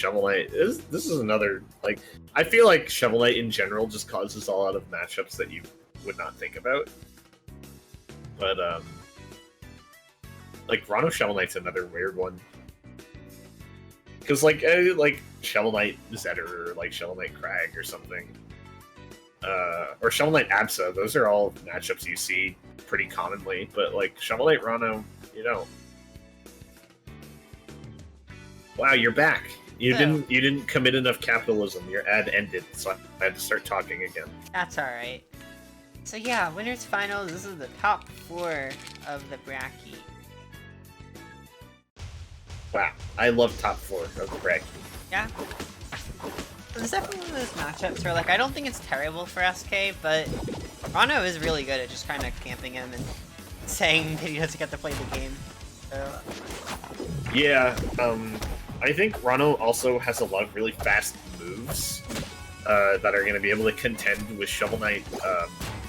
Shovel Knight this is another, like, I feel like Shovel Knight in general just causes a lot of matchups that you would not think about. But like Ranno Shovel Knight's another weird one. Because like Shovel Knight Zetter, or like Shovel Knight Crag or something. Or Shovel Knight Absa, those are all matchups you see pretty commonly, but like Shovel Knight Ranno, you know. Wow, you're back. You didn't commit enough capitalism. Your ad ended, so I had to start talking again. That's alright. So yeah, winners finals, this is the top 4 of the bracket. Wow, I love top 4 of the bracket. Yeah. So this is definitely one of those matchups where, like, I don't think it's terrible for SK, but Ranno is really good at just kind of camping him and saying that he doesn't get to play the game. So. Yeah, I think Ranno also has a lot of really fast moves that are going to be able to contend with Shovel Knight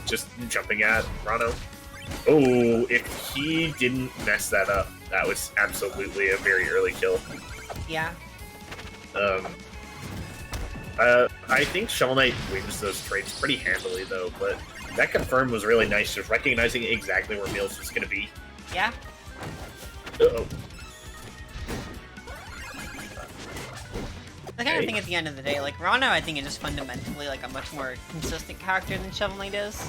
just jumping at Ranno. Oh, if he didn't mess that up, that was absolutely a very early kill. Yeah. I think Shovel Knight wins those trades pretty handily, though, but that confirm was really nice, just recognizing exactly where Meeles was going to be. Yeah. Uh-oh. The kind of thing at the end of the day, like, Ranno, I think, is just fundamentally, like, a much more consistent character than Shovel Knight is.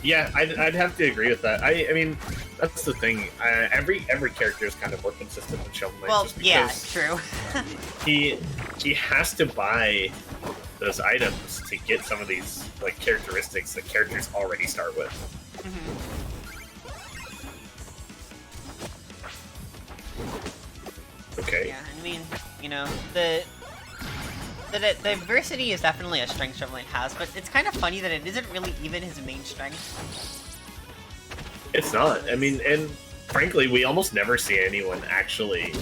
Yeah, I'd have to agree with that. I mean, that's the thing. Every character is kind of more consistent than Shovel Knight. Well, yeah, true. he has to buy those items to get some of these like characteristics that characters already start with. Okay. Yeah, I mean, you know, the diversity is definitely a strength Shovel Knight has, but it's kind of funny that it isn't really even his main strength. It's not. I mean, and frankly, we almost never see anyone actually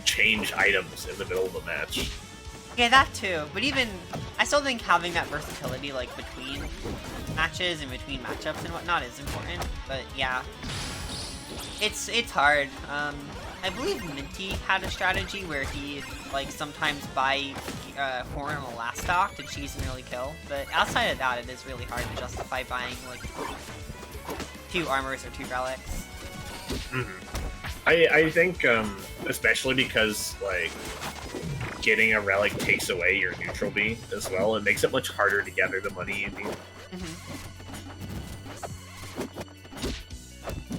change items in the middle of a match. Yeah, that too. But even, I still think having that versatility, like, between matches and between matchups and whatnot is important. But yeah, it's hard. I believe Minty had a strategy where he'd, like, sometimes buy Horn on the last stock to cheese and really kill. But outside of that, it is really hard to justify buying, like, 2 armors or 2 relics. I think, especially because, like, getting a relic takes away your neutral B as well. It makes it much harder to gather the money you need.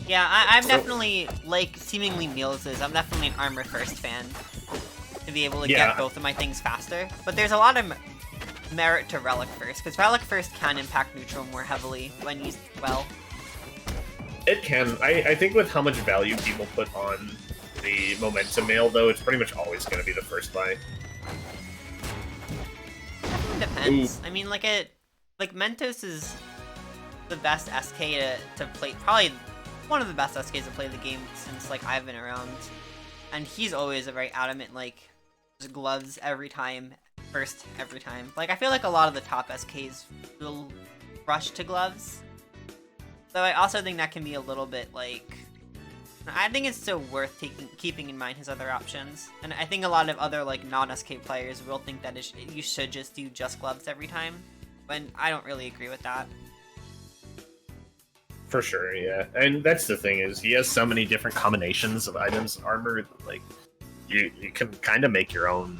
Yeah, I'm definitely, like, seemingly Meeles' I'm definitely an armor first fan. To be able to get both of my things faster. But there's a lot of merit to relic first, because relic first can impact neutral more heavily when used well. It can. I think with how much value people put on the momentum mail, though, it's pretty much always going to be the first buy. It depends. Ooh. I mean, like Mentos is the best SK to play, probably one of the best SKs to play the game since, like, I've been around. And he's always a very adamant, like, just gloves every time, first every time. Like, I feel like a lot of the top SKs will rush to gloves. Though I also think that can be a little bit, like, I think it's still worth keeping in mind his other options. And I think a lot of other, like, non-SK players will think that you should just do just gloves every time. When I don't really agree with that. For sure, yeah. And that's the thing, is he has so many different combinations of items, armor, like, you can kind of make your own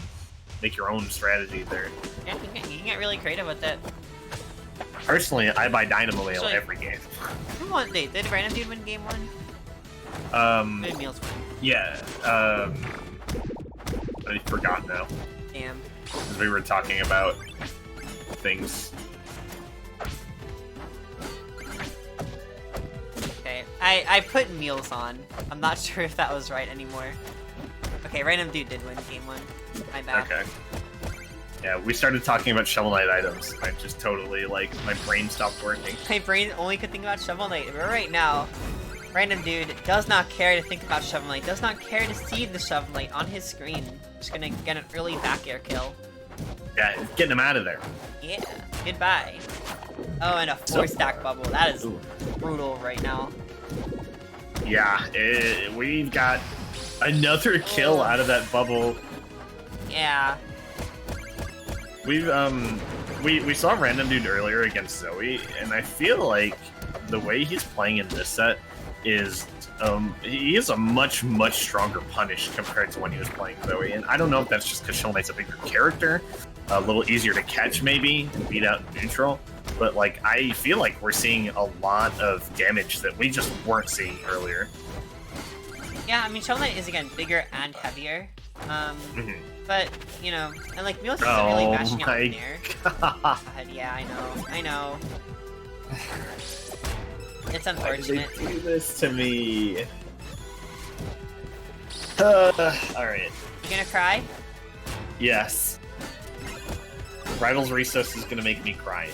strategy there. Yeah, you can get really creative with it. Personally, I buy Dynamo Mail every game. Who won? Did RandomDude win game 1? Did Meeles win? Yeah, I forgot now. Damn. Because we were talking about things. Okay, I put Meeles on. I'm not sure if that was right anymore. Okay, RandomDude did win game 1. My bad. Okay. Yeah, we started talking about Shovel Knight items. I just totally, like, my brain stopped working. My brain only could think about Shovel Knight. But right now, RandomDude does not care to think about Shovel Knight, does not care to see the Shovel Knight on his screen. Just gonna get an early back air kill. Yeah, getting him out of there. Yeah, goodbye. Oh, and a 4-stack bubble. That is brutal right now. Yeah, we've got Another kill out of that bubble. Yeah. We saw RandomDude earlier against Zoe, and I feel like the way he's playing in this set is he is a much stronger punish compared to when he was playing Zoe. And I don't know if that's just because Shovel Knight's a bigger character, a little easier to catch maybe, and beat out in neutral. But like I feel like we're seeing a lot of damage that we just weren't seeing earlier. Yeah, I mean Shovel Knight is again bigger and heavier. But, you know, and like Meeles isn't really matching out in air. God, yeah, I know. It's unfortunate. Why did they do this to me? Alright. You gonna cry? Yes. Rivals Recess is gonna make me cry.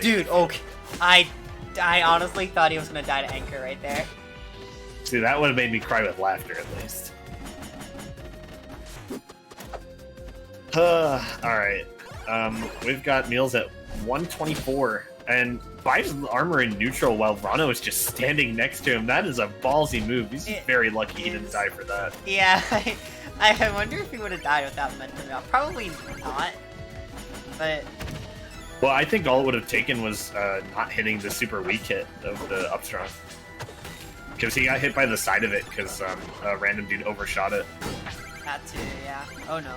Dude, okay. I honestly thought he was gonna die to Anchor right there. See, that would have made me cry with laughter at least. Alright. We've got Meeles at 124, and buys armor in neutral while Ranno is just standing next to him. That is a ballsy move. He's very lucky he didn't die for that. Yeah, I wonder if he would have died without Mentum out. Probably not, but... Well, I think all it would have taken was not hitting the super weak hit of the upstrong. Because he got hit by the side of it, because RandomDude overshot it. That too, yeah. Oh no.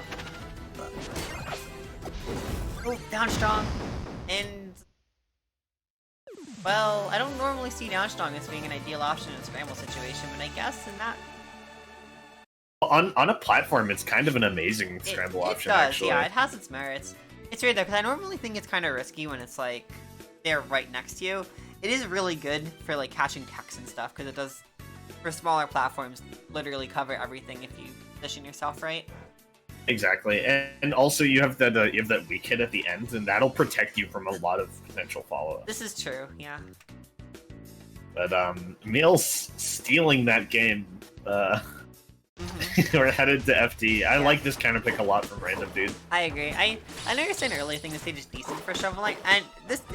Oh, down strong. And... Well, I don't normally see down strong as being an ideal option in a scramble situation, but I guess in that... On a platform, it's kind of an amazing scramble option, actually. Yeah, it has its merits. It's weird though, because I normally think it's kind of risky when it's like, they're right next to you. It is really good for like catching techs and stuff, because it does, for smaller platforms, literally cover everything if you position yourself right. Exactly, and also you have that weak hit at the end, and that'll protect you from a lot of potential follow-up. This is true, yeah. But Meeles stealing that game. We're headed to FD. I like this kind of pick a lot from RandomDude. I agree. I know you're saying earlier thing the stage is decent for Shovel Knight, and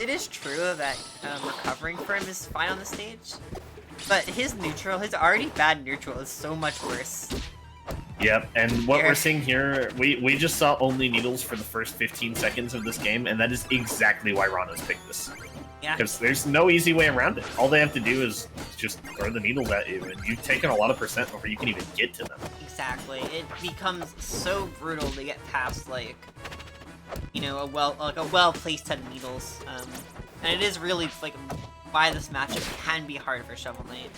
it is true that recovering for him is fine on the stage. But his already bad neutral is so much worse. Yep, and what we're seeing here, we just saw only needles for the first 15 seconds of this game, and that is exactly why Ranno's picked this. Yeah. Because there's no easy way around it. All they have to do is just throw the needles at you, and you've taken a lot of percent before you can even get to them. Exactly. It becomes so brutal to get past, like, you know, a well-placed set of needles. And it is really, like, why this matchup can be hard for Shovel Knight.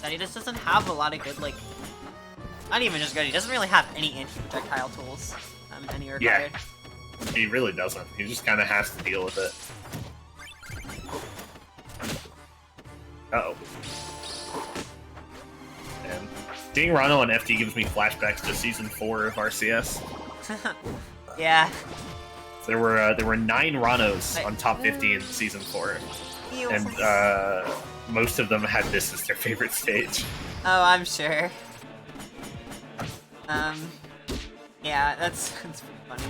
That he just doesn't have a lot of good, like, not even just good, he doesn't really have any anti-projectile tools, any required. Yeah, he really doesn't. He just kind of has to deal with it. Uh-oh. And seeing Ranno on FD gives me flashbacks to Season 4 of RCS. Yeah. There were 9 Rannos on top 50 in Season 4. And most of them had this as their favorite stage. Oh, I'm sure. Yeah, that's pretty funny.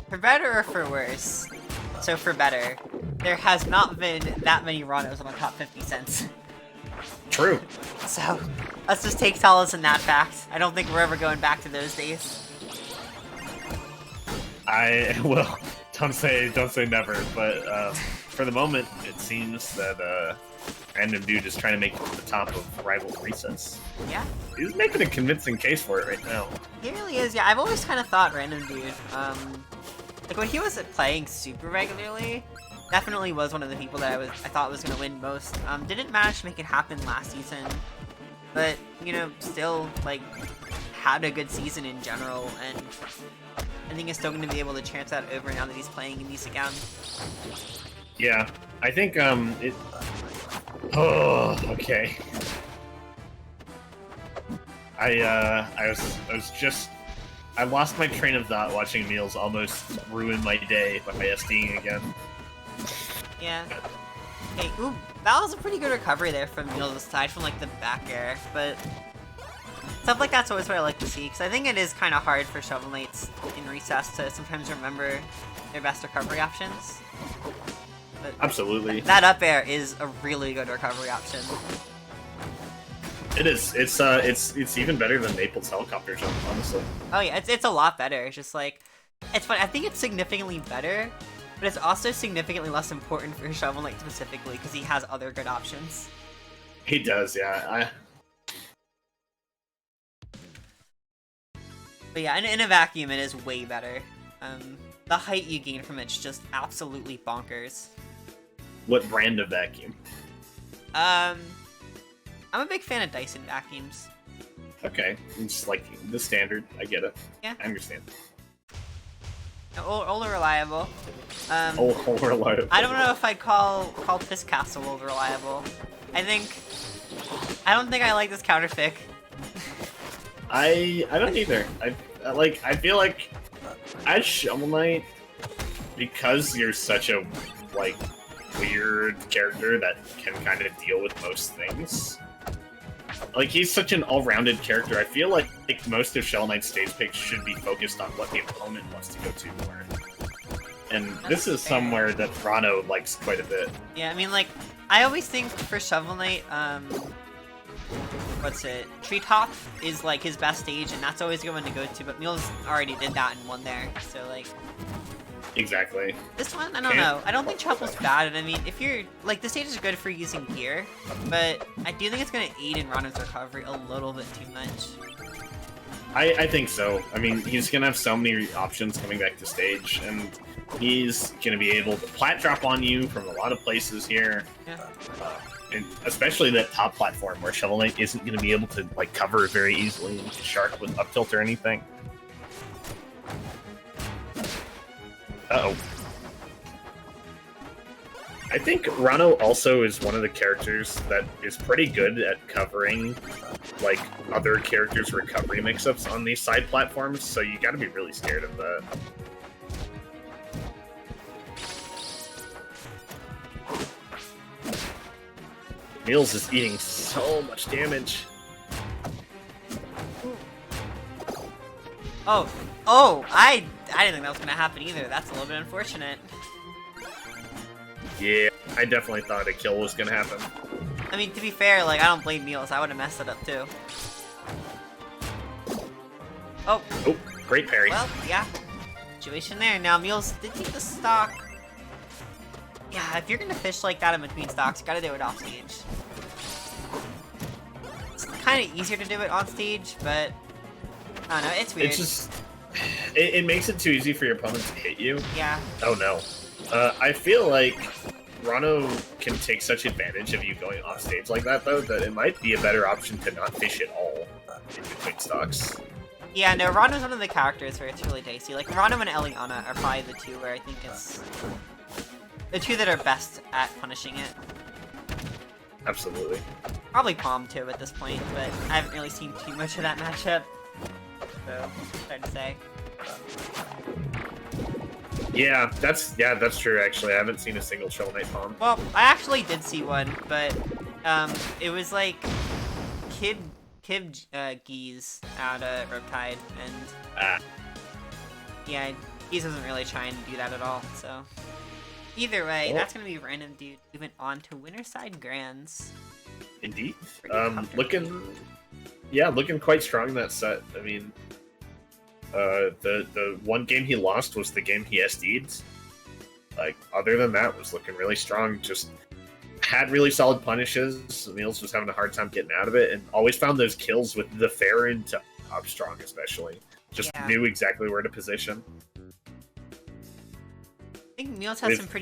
For better or for worse, so for better, there has not been that many Rannos on the top 50 since. True. So, let's just take solace in that fact. I don't think we're ever going back to those days. Well, don't say never, but for the moment, it seems that RandomDude is trying to make it to the top of Rivals Recess. Yeah. He's making a convincing case for it right now. He really is, yeah. I've always kind of thought RandomDude, like when he was playing super regularly, definitely was one of the people that I thought was going to win most. Didn't manage to make it happen last season, but, you know, still, like, had a good season in general, and I think he's still going to be able to chance that over now that he's playing in these again. Yeah, I think, Oh, okay. I lost my train of thought watching Meeles almost ruin my day by SDing again. Yeah. Okay, ooh, that was a pretty good recovery there from Meeles aside from, like, the back air, but stuff like that's always what I like to see, because I think it is kind of hard for Shovel Knights in Recess to sometimes remember their best recovery options. But absolutely. That up air is a really good recovery option. It is. It's even better than Maple's helicopter jump, honestly. Oh yeah, it's a lot better. It's just like, it's fun. I think it's significantly better, but it's also significantly less important for Shovel Knight specifically because he has other good options. He does, yeah. But yeah, in a vacuum, it is way better. The height you gain from it's just absolutely bonkers. What brand of vacuum? I'm a big fan of Dyson vacuums. Okay, it's like the standard. I get it. Yeah, I understand. Old reliable. Old reliable. I don't know if I'd call Fist Castle old reliable. I don't think I like this counterpick. I don't either. I feel like as Shovel Knight, because you're such a like weird character that can kind of deal with most things. Like he's such an all-rounded character. I feel like most of Shovel Knight's stage picks should be focused on what the opponent wants to go to more. And this is somewhere that Ranno likes quite a bit. Yeah, I mean, like, I always think for Shovel Knight, Treetop is, like, his best stage, and that's always a good one to go to, but Meeles already did that and won there, so, like... Exactly. This one, I don't know. I don't think Trouble's bad, and I mean, if you're... Like, the stage is good for using gear, but I do think it's gonna aid in Ranno's recovery a little bit too much. I think so. I mean, he's gonna have so many options coming back to stage, and he's gonna be able to plat drop on you from a lot of places here. Yeah. And especially that top platform where Shovel Knight isn't gonna be able to like cover very easily with the shark with up tilt or anything. Uh-oh. I think Ranno also is one of the characters that is pretty good at covering like other characters' recovery mix-ups on these side platforms, so you gotta be really scared of that. Meeles is eating so much damage. Oh, I didn't think that was gonna happen either. That's a little bit unfortunate. Yeah, I definitely thought a kill was gonna happen. I mean, to be fair, like, I don't blame Meeles. I would have messed it up too. Oh, Great parry. well, yeah. Situation there. Now, Meeles did take the stock. Yeah, if you're gonna fish like that in between stocks, you gotta do it off stage. It's kind of easier to do it on stage, but I don't know, it's weird. It's just... It makes it too easy for your opponent to hit you. Yeah. Oh no. I feel like Ranno can take such advantage of you going off stage like that, though, that it might be a better option to not fish at all in between stocks. Yeah, no, Ranno's one of the characters where it's really dicey. Like, Ranno and Eliana are probably the two where I think it's... the two that are best at punishing it. Absolutely. Probably Palm, too, at this point, but I haven't really seen too much of that matchup. So, hard to say. Yeah, that's true, actually. I haven't seen a single Shovel Knight palm. Well, I actually did see one, but it was like Kid Geese out of Riptide, and yeah, Geese wasn't really trying to do that at all. So either way, that's gonna be RandomDude moving on to Winterside Grands. Indeed. Looking quite strong in that set. I mean, the one game he lost was the game he SD'd. Like, other than that, was looking really strong. Just had really solid punishes. Meeles was having a hard time getting out of it, and always found those kills with the Farron to up strong, especially. Just knew exactly where to position. I think Meeles has some pretty